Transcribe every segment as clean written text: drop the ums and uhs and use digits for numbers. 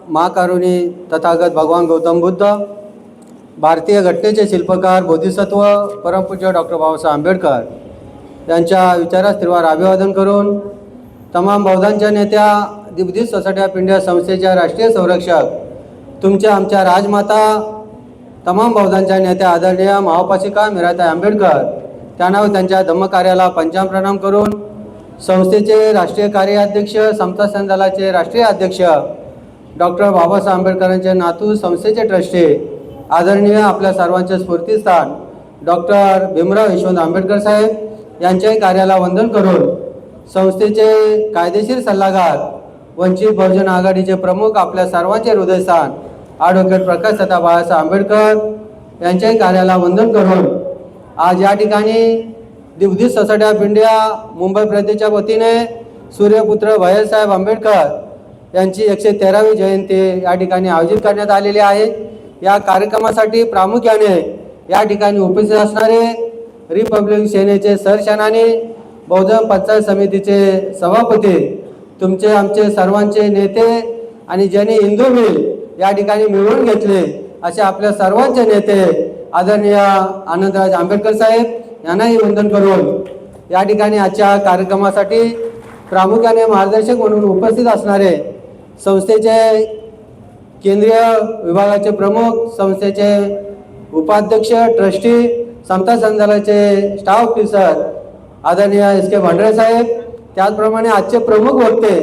महाकारुणी तथागत भगवान गौतम बुद्ध, भारतीय घटनेचे शिल्पकार बोधिसत्व परमपूज्य डॉक्टर बाबासाहेब आंबेडकर यांच्या विचारास तीव्र अभिवादन करून तमाम बौद्धांच्या नेत्या, दी बुद्धिस्ट सोसायटी ऑफ इंडिया संस्थेच्या राष्ट्रीय संरक्षक, तुमच्या आमच्या राजमाता, तमाम बौद्धांच्या नेत्या आदरणीय महाउपासिका मीराताई आंबेडकर त्यांना व त्यांच्या धम्मकार्याला पंचाम प्रणाम करून संस्थेचे राष्ट्रीय कार्याध्यक्ष, समता संघाचे राष्ट्रीय अध्यक्ष डॉक्टर बाबासाहेब आंबेडकरांचे नातू, संस्थेचे ट्रस्टी आदरणीय आपल्या सर्वांचे स्फूर्तिस्थान डॉक्टर भीमराव यशवंत आंबेडकर साहेब यांच्याही कार्याला वंदन करून संस्थेचे कायदेशीर सल्लागार, वंचित बहुजन आघाडीचे प्रमुख, आपल्या सर्वांचे हृदयस्थान ॲडव्होकेट प्रकाश दादा बाळासाहेब आंबेडकर यांच्याही कार्याला वंदन करून आज या ठिकाणी दी Buddhist society of India Mumbai प्रदेशच्या वतीने सूर्यपुत्र भैयासाहेब आंबेडकर यांची 113वी जयंती या ठिकाणी आयोजित करण्यात आलेली आहे। या कार्यक्रमासाठी प्रामुख्याने या ठिकाणी उपस्थित असणारे रिपब्लिक सेनेचे सरसेनानी, बौद्ध पंचायत समितीचे सभापती, तुमचे आमचे सर्वांचे नेते आणि ज्यांनी हिंदू मिल या ठिकाणी मिळवून घेतले असे आपल्या सर्वांचे नेते आदरणीय आनंदराज आंबेडकर साहेब यांनाही वंदन करून या ठिकाणी आजच्या कार्यक्रमासाठी प्रामुख्याने मार्गदर्शक म्हणून उपस्थित असणारे संस्थेचे केंद्रीय विभागाचे प्रमुख, संस्थेचे उपाध्यक्ष, ट्रस्टी, समता संघाचे स्टाफ ऑफिसर आदरणीय SK भांडरे साहेब, त्याचप्रमाणे आजचे प्रमुख वक्ते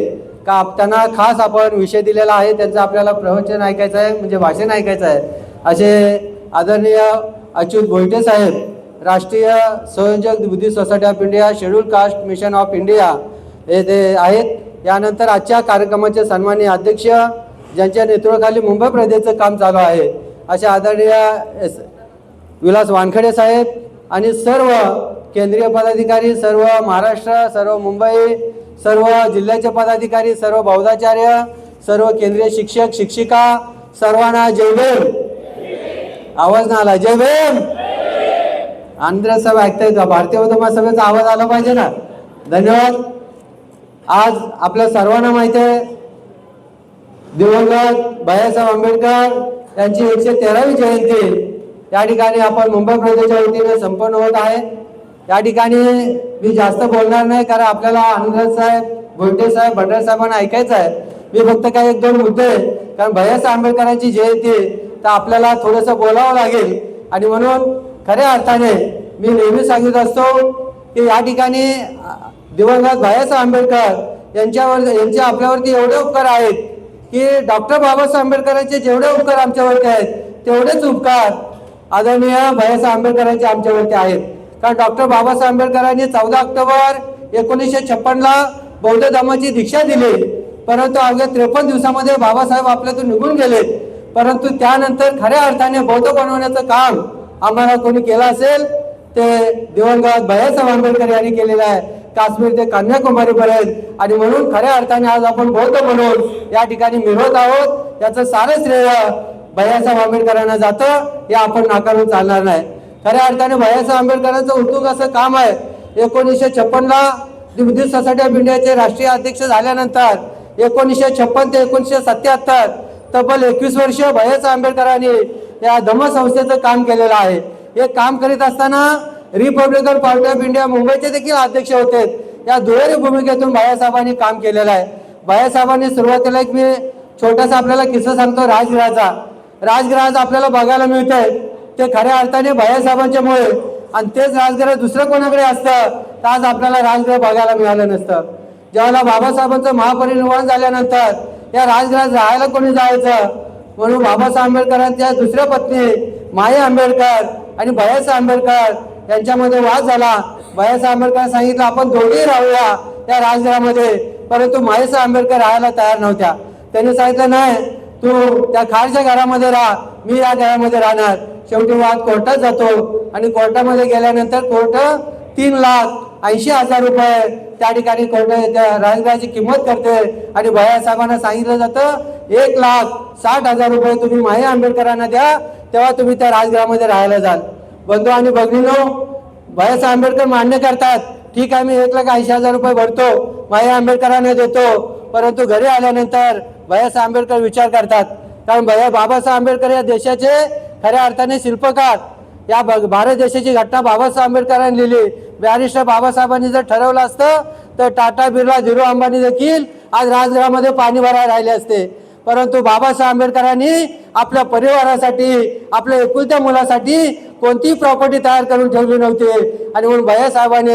का त्यांना खास आपण विषय दिलेला आहे, त्यांचं आपल्याला प्रवचन ऐकायचं आहे, म्हणजे भाषण ऐकायचं आहे, असे आदरणीय अच्युत भोईटे साहेब, राष्ट्रीय संयोजक Buddhist society of India, scheduled caste mission of India येथे आहेत। यानंतर आजच्या कार्यक्रमाचे सन्माननीय अध्यक्ष, ज्यांच्या नेतृत्वाखाली मुंबई प्रदेशचं काम चालू आहे, असे आदरणीय विलास वानखेडे साहेब आणि सर्व केंद्रीय पदाधिकारी, सर्व महाराष्ट्र, सर्व मुंबई, सर्व जिल्ह्याचे पदाधिकारी, सर्व बौद्धाचार्य, सर्व केंद्रीय शिक्षक शिक्षिका, सर्वांना जय भीम। आवाज ना आला, जय भीम। आंध्र साहेब ऐकताय का? भारतीय बौद्ध महासभेचा आवाज आला पाहिजे ना। धन्यवाद। आज आपल्या सर्वांना माहिती आहे दिवंगत बाबासाहेब आंबेडकर यांची 113वी जयंती या ठिकाणी आपण मुंबई प्रदेशच्या वतीने संपन्न होत आहे। या ठिकाणी मी जास्त बोलणार नाही, कारण आपल्याला आनंद साहेब, भोईटे साहेब, भंडारे साहेबांना ऐकायचं आहे। मी फक्त काही 1-2 मुद्दे, कारण बाबासाहेब आंबेडकरांची जयंती तर आपल्याला थोडंसं बोलावं लागेल आणि म्हणून खऱ्या अर्थाने मी नेहमी सांगत असतो की या ठिकाणी दिवंगत बाबासाहेब आंबेडकर यांचे आपल्यावरती एवढे उपकार आहेत की डॉक्टर बाबासाहेब आंबेडकरांचे जेवढे उपकार आमच्यावरती आहेत तेवढेच उपकार आदरणीय बाबासाहेब आंबेडकरांचे आमच्यावरती आहेत। कारण डॉक्टर बाबासाहेब आंबेडकरांनी 14 ऑक्टोबर 1956ला बौद्ध धर्माची दीक्षा दिली, परंतु अवघ्या 53 दिवसामध्ये बाबासाहेब आपल्यातून निघून गेले। परंतु त्यानंतर खऱ्या अर्थाने बौद्ध बनवण्याचं काम आम्हाला कोणी केलं असेल ते दिवंगत बाबासाहेब आंबेडकर यांनी केलेलं आहे, काश्मीर ते कन्याकुमारी पर्यंत। आणि म्हणून खऱ्या अर्थाने आज आपण बौद्ध बनवून या ठिकाणी मिळवत आहोत। याचं सारं श्रेय बाबासाहेब आंबेडकरांना जातं, हे आपण नाकारून चालणार नाही। खऱ्या अर्थाने बाबासाहेब आंबेडकरांचं उत्तुंग असं काम आहे। 1956ला दी बुद्धिस्ट सोसायटी ऑफ इंडियाचे राष्ट्रीय अध्यक्ष झाल्यानंतर 1956 ते 1977 तब्बल 21 वर्ष बाबासाहेब आंबेडकरांनी या धम्मसंस्थेचं काम केलेलं आहे। हे काम करीत असताना रिपब्लिकन पार्टी ऑफ इंडिया मुंबईचे देखील अध्यक्ष होते। या दुहेरी भूमिकेतून बाबासाहेबांनी काम केलेलं आहे। बाबासाहेबांनी सुरुवातीला एक मी छोटासा आपल्याला किस्सा सांगतो राजगृहाचा। राजगृहाचं आपल्याला बघायला मिळतंय ते खऱ्या अर्थाने बाबासाहेबांच्यामुळे, आणि तेच राजगृह दुसरं कोणाकडे असतं तर आज आपल्याला राजगृह बघायला मिळालं नसतं। ज्यावेळेला बाबासाहेबांचं महापरिनिर्वाण झाल्यानंतर या राजगृहात राहायला कोणी जायचं, म्हणून बाबासाहेब आंबेडकरांच्या दुसऱ्या पत्नी माई आंबेडकर आणि बाबासाहेब आंबेडकर यांच्यामध्ये वाद झाला। बाबासाहेब आंबेडकर सांगितलं आपण दोघेही राहूया त्या राजगृहामध्ये, परंतु माईसाहेब आंबेडकर राहायला तयार नव्हत्या। त्यांनी सांगितलं नाही, तू त्या खालच्या घरामध्ये राहा, मी या घरामध्ये राहणार। शेवटी वाद कोर्टात जातो आणि कोर्टामध्ये गेल्यानंतर कोर्ट 3,80,000 रुपये त्या ठिकाणी कोर्ट त्या राजगृहाची किंमत करते आणि बाबासाहेबांना सांगितलं जातं 1,60,000 रुपये तुम्ही माई आंबेडकरांना द्या, तेव्हा तुम्ही त्या राजगृहामध्ये राहायला जाल। बंधू आणि भगिनींनो, बाबासाहेब आंबेडकर मान्य करतात ठीक आहे, मी 1,80,000 रुपये भरतो, माया आंबेडकरांना देतो, परंतु घरी आल्यानंतर भैयासाहेब आंबेडकर विचार करतात. कारण बाबासाहेब आंबेडकर या देशाचे खऱ्या अर्थाने शिल्पकार. या भारत देशाची घटना बाबासाहेब आंबेडकरांनी लिहिली. बॅरिस्टर बाबासाहेबांनी जर ठरवलं असतं तर टाटा, बिर्ला, धीरू अंबानी देखील आज राजगृहामध्ये पाणी भरायला राहिले असते. परंतु बाबासाहेब आंबेडकरांनी आपल्या परिवारासाठी, आपल्या एकुलत्या मुलासाठी कोणतीही प्रॉपर्टी तयार करून ठेवली नव्हती. आणि म्हणून भैयासाहेबांनी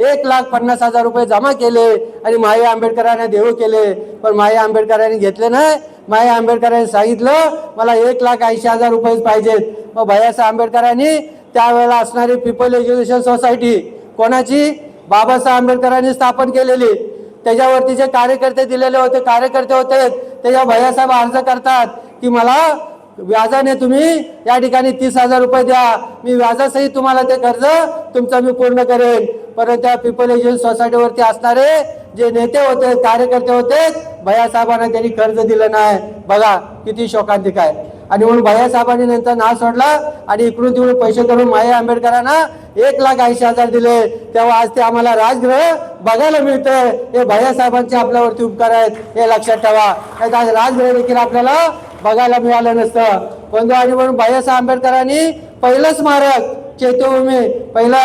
1,50,000 रुपये जमा केले आणि माया आंबेडकरांना देऊ केले. पण माया आंबेडकरांनी घेतले नाही. माया आंबेडकरांनी सांगितलं मला 1,80,000 रुपयेच पाहिजेत. मग भैयासाहेब आंबेडकरांनी त्यावेळेला असणारी पीपल एज्युकेशन सोसायटी कोणाची, बाबासाहेब आंबेडकरांनी स्थापन केलेली, त्याच्यावरती जे कार्यकर्ते दिलेले होते, कार्यकर्ते होते, त्याच्या भैयासाहेब अर्ज करतात की मला व्याजाने तुम्ही या ठिकाणी 30,000 रुपये द्या, मी व्याजासहित तुम्हाला ते कर्ज तुमचं मी पूर्ण करेन. परंतु त्या पीपल एज्युकेशन सोसायटीवरती असणारे जे नेते होते, कार्यकर्ते होते, भैयासाहेबांना त्यांनी कर्ज दिलं नाही. बघा किती शोकांतिक आहे. आणि म्हणून भैयासाहेबांनी नंतर नाव सोडला आणि इकडून तिकडून पैसे करून माया आंबेडकरांना 1,80,000 दिले. तेव्हा आज ते आम्हाला राजगृह बघायला मिळतंय. हे भैयासाहेबांचे आपल्यावरती उपकार आहेत, हे लक्षात ठेवा. नाही आज राजगृह देखील आपल्याला बघायला मिळालं नसतं. बंधू आणि म्हणून भैयासाहेब आंबेडकरांनी पहिलं स्मारक चैत्यभूमी, पहिला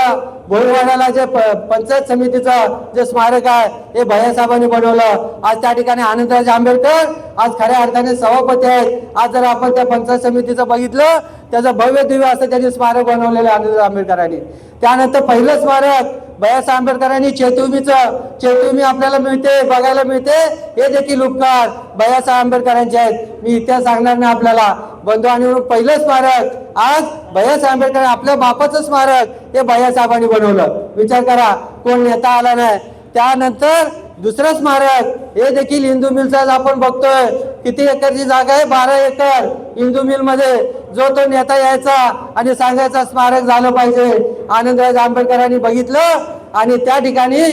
भोईवाड्याला जे पंचायत समितीचं जे स्मारक आहे हे भैयासाहेबांनी बनवलं. आज त्या ठिकाणी आनंदराज आंबेडकर आज खऱ्या अर्थाने सभापती आहेत. आज जर आपण त्या पंचायत समितीचं बघितलं, त्याचं भव्य दिव्य असं त्यांनी स्मारक बनवलेलं आनंदराज आंबेडकरांनी. त्यानंतर पहिलं स्मारक भैयासाहेब आंबेडकरांनी चैत्यभूमी आपल्याला मिळते, बघायला मिळते. हे देखील उपकार भैयासाहेब आंबेडकरांचे आहेत. मी इतिहास सांगणार नाही आपल्याला. बंधू आणि पहिलं स्मारक आज भैयासाहेब आंबेडकर आपल्या बापाचं स्मारक हे भैयासाहेबांनी बनवलं. विचार करा, कोण नेता आला नाही. त्यानंतर दुसरं स्मारक हे देखील हिंदू मिलचं आपण बघतोय. किती एकरची जागा आहे? 12 एकर. हिंदू मिल मध्ये जो तो नेता यायचा आणि सांगायचा स्मारक झालं पाहिजे. आनंदराज आंबेडकरांनी बघितलं आणि त्या ठिकाणी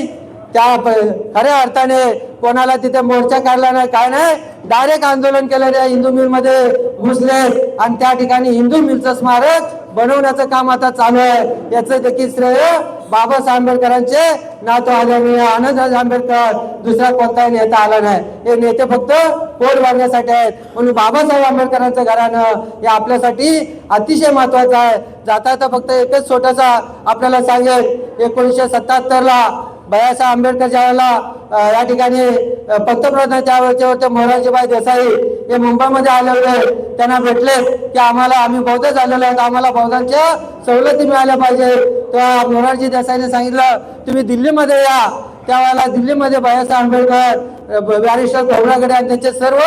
त्या खऱ्या अर्थाने कोणाला तिथे मोर्चा काढला नाही, काय नाही, डायरेक्ट आंदोलन केलं. त्या हिंदू मिल मध्ये घुसले आणि त्या ठिकाणी हिंदू मिलचं स्मारक बनवण्याचं काम आता चालू आहे. याचं देखील श्रेय बाबासाहेब आंबेडकरांचे नातू आदरणीय आनंदराज आंबेडकर, दुसरा कोणताही नेता आला नाही. हे नेते फक्त पोट भरण्यासाठी आहेत. म्हणून बाबासाहेब आंबेडकरांचं घराणं हे आपल्यासाठी अतिशय महत्वाचं आहे. जाता फक्त एकच छोटासा आपल्याला सांगेल. 1977ला भैयासाहेब आंबेडकर ज्यावेळेला या ठिकाणी पंतप्रधान त्यावेळेचे होते मोरारजीभाई देसाई, हे मुंबईमध्ये आले होते. त्यांना भेटले की आम्ही बौद्ध झालेलो आहोत, आम्हाला बौद्धांच्या सवलती मिळाल्या पाहिजे. तेव्हा मोरारजी देसाईने सांगितलं तुम्ही दिल्लीमध्ये या. त्यावेळेला दिल्लीमध्ये भैयासाहेब आंबेडकर, बॅरिस्टर खोब्रागडे आणि त्यांचे सर्व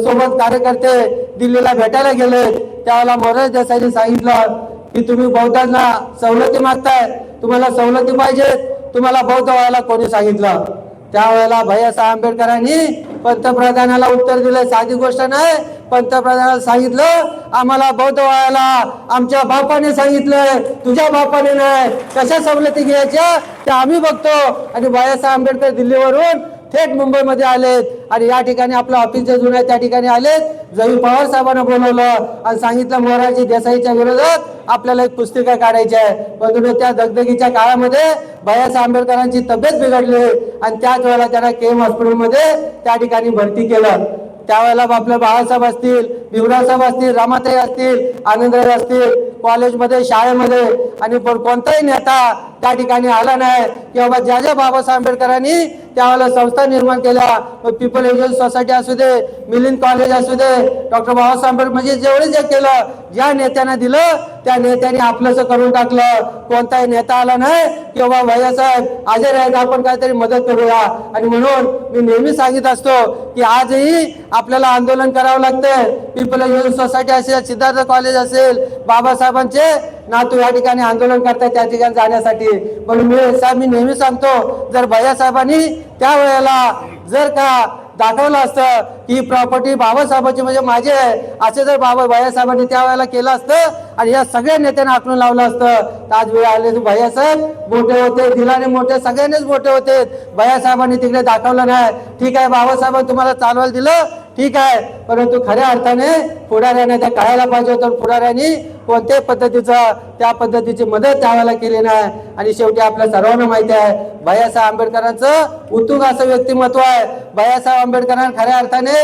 सोबत कार्यकर्ते दिल्लीला भेटायला गेले. त्यावेळेला मोरारजी देसाईने सांगितलं की तुम्ही बौद्धांना सवलती मागताय, तुम्हाला सवलती पाहिजेत, तुम्हाला बौद्ध व्हायला कोणी सांगितलं? त्यावेळेला भैयासाहेब आंबेडकरांनी पंतप्रधानाला उत्तर दिलं. साधी गोष्ट नाही. पंतप्रधानाला सांगितलं आम्हाला बौद्ध व्हायला आमच्या बापाने सांगितलंय, तुझ्या बापाने नाही. कशा सवलती घ्यायच्या त्या आम्ही बघतो. आणि भैयासाहेब आंबेडकर दिल्लीवरून थेट मुंबईमध्ये आलेत आणि या ठिकाणी आपलं ऑफिस जे जुनं आहे त्या ठिकाणी आलेत. जयू पवार साहेबांना बोलवलं आणि सांगितलं मोरारजी देसाईच्या विरोधात आपल्याला एक पुस्तिका काढायची आहे. परंतु त्या दगदगीच्या काळामध्ये भैयासाहेब आंबेडकरांची तब्येत बिघडली आणि त्याच वेळेला त्यांना केम हॉस्पिटलमध्ये त्या ठिकाणी भरती केलं. त्यावेळेला आपले बाळासाहेब असतील, भिवरासाहेब असतील, रामाताई असतील, आनंदराज असतील, कॉलेजमध्ये, शाळेमध्ये आणि कोणताही नेता त्या ठिकाणी आला नाही की बाबा ज्या बाबासाहेब आंबेडकरांनी त्यावेळेला संस्था निर्माण केल्या, पीपल एज्युकेशन सोसायटी असू दे, मिलिंद कॉलेज असू दे, डॉक्टर बाबासाहेब आंबेडकर, म्हणजे जेवढे जे केलं, ज्या नेत्यांना दिलं त्या नेत्यांनी आपलंसं करून टाकलं. कोणताही नेता आला नाही की बाबा भैयासाहेब हजर आहेत, आपण काहीतरी मदत करूया. आणि म्हणून मी नेहमी सांगित असतो की आजही आपल्याला आंदोलन करावं लागतंय. पीपल एज्युकेशन सोसायटी असेल, सिद्धार्थ कॉलेज असेल, बाबासाहेबांचे नातू या ठिकाणी आंदोलन करतात त्या ठिकाणी जाण्यासाठी. म्हणून मी नेहमी सांगतो जर भैयासाहेबांनी त्यावेळेला जर का दाखवलं असतं की प्रॉपर्टी बाबासाहेबांची म्हणजे माझी आहे असे जर भैयासाहेबांनी त्यावेळेला केलं असतं आणि या सगळ्या नेत्यांना आखणून लावलं असतं तर आज वेळ आले भैयासाहेब मोठे होते, दिलाने मोठे, सगळ्यांनीच मोठे होते. भैयासाहेबांनी तिकडे दाखवलं नाही. ठीक आहे, बाबासाहेबांनी तुम्हाला चालवायला दिलं, ठीक आहे, परंतु खऱ्या अर्थाने पुढाऱ्याने त्या कळायला पाहिजे होतं. पुढाऱ्यांनी कोणत्याही पद्धतीचं त्या पद्धतीची मदत त्यावेळेला केली नाही. आणि शेवटी आपल्या सर्वांना माहिती आहे भैयासाहेब आंबेडकरांचं उत्तुंग असं व्यक्तिमत्व आहे. भैयासाहेब आंबेडकरांना खऱ्या अर्थाने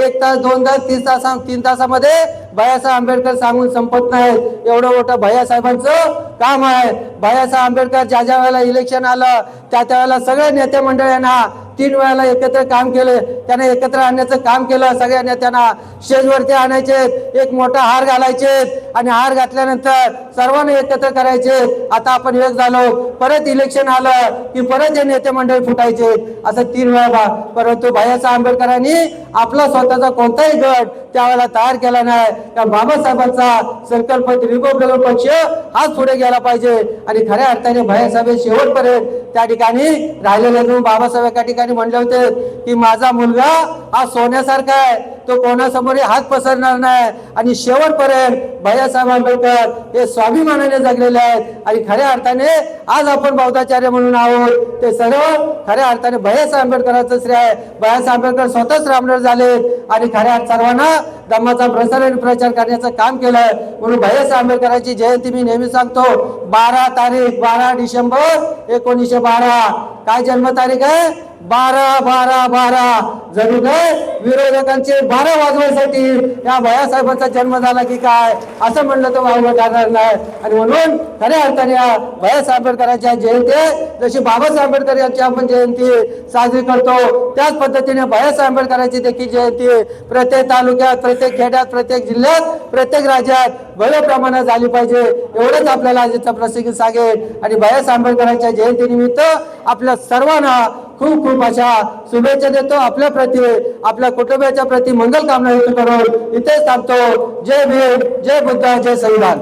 1 तास 2 तास 3 तासामध्ये भैयासाहेब आंबेडकर सांगून संपत नाहीत. एवढं मोठं भैयासाहेबांचं काम आहे. भैयासाहेब आंबेडकर ज्या ज्या वेळेला इलेक्शन आलं त्या त्यावेळेला सगळ्या नेते मंडळींना 3 वेळेला एकत्र काम केले. त्यांना एकत्र आणण्याचं काम केलं. सगळ्या नेत्यांना स्टेजवरती आणायचे, एक मोठा हार घालायचे आणि हार घातल्यानंतर सर्वांना एकत्र करायचे. आता आपण एक झालो, परत इलेक्शन आलं की परत हे नेते मंडळी फुटायचे. असं 3 वेळा. परंतु भैयासाहेब आंबेडकरांनी आपला स्वतःचा कोणताही गट त्यावेळेला तयार केला नाही. कारण बाबासाहेबांचा संकल्प रिपब्लिकन पक्ष हाच पुढे गेला पाहिजे. आणि खऱ्या अर्थाने भैयासाहेब शेवटपर्यंत त्या ठिकाणी राहिलेले. बाबासाहेब एका ठिकाणी म्हणले होते की माझा मुलगा हा सोन्यासारखा आहे, तो कोणासमोर हात पसरणार नाही. आणि शेवटपर्यंत भैयासाहेब आंबेडकर हे स्वाभिमानाने जगलेले आहेत. आणि खऱ्या अर्थाने आज आपण बौद्धाचार्य म्हणून आहोत ते सर्व खऱ्या अर्थाने भैयासाहेब आंबेडकरांचं श्रेय आहे. भैयासाहेब आंबेडकर स्वतःच रामदास झाले आणि खऱ्या सर्वांना धम्माचा प्रसार आणि प्रचार करण्याचं काम केलं. म्हणून भैयासाहेब आंबेडकरांची जयंती मी नेहमी सांगतो 12 डिसेंबर 1912. काय जन्मतारीख आहे? 12 जणू काय विरोधकांचे 12 वाजवण्यासाठी या भैयासाहेबांचा जन्म झाला की काय असं म्हणलं तर वावलं ठरणार नाही. आणि म्हणून खऱ्या अर्थाने या भैयासाहेब आंबेडकरांच्या जयंती जशी बाबासाहेब आंबेडकर यांची आपण जयंती साजरी करतो त्याच पद्धतीने भैयासाहेब आंबेडकरांची देखील जयंती प्रत्येक तालुक्यात, प्रत्येक खेड्यात, प्रत्येक जिल्ह्यात, प्रत्येक राज्यात भल्या प्रमाणात झाली पाहिजे. एवढंच आपल्याला आजचा प्रसंगी सांगेल. आणि भैयासाहेब आंबेडकरांच्या जयंतीनिमित्त आपल्या सर्वांना खूप खूप अशा शुभेच्छा देतो. आपल्या प्रती, आपल्या कुटुंबाच्या प्रती मंगल कामना व्यक्त करून इथेच थांबतो. जय भीम, जय बुद्ध, जय संविधान.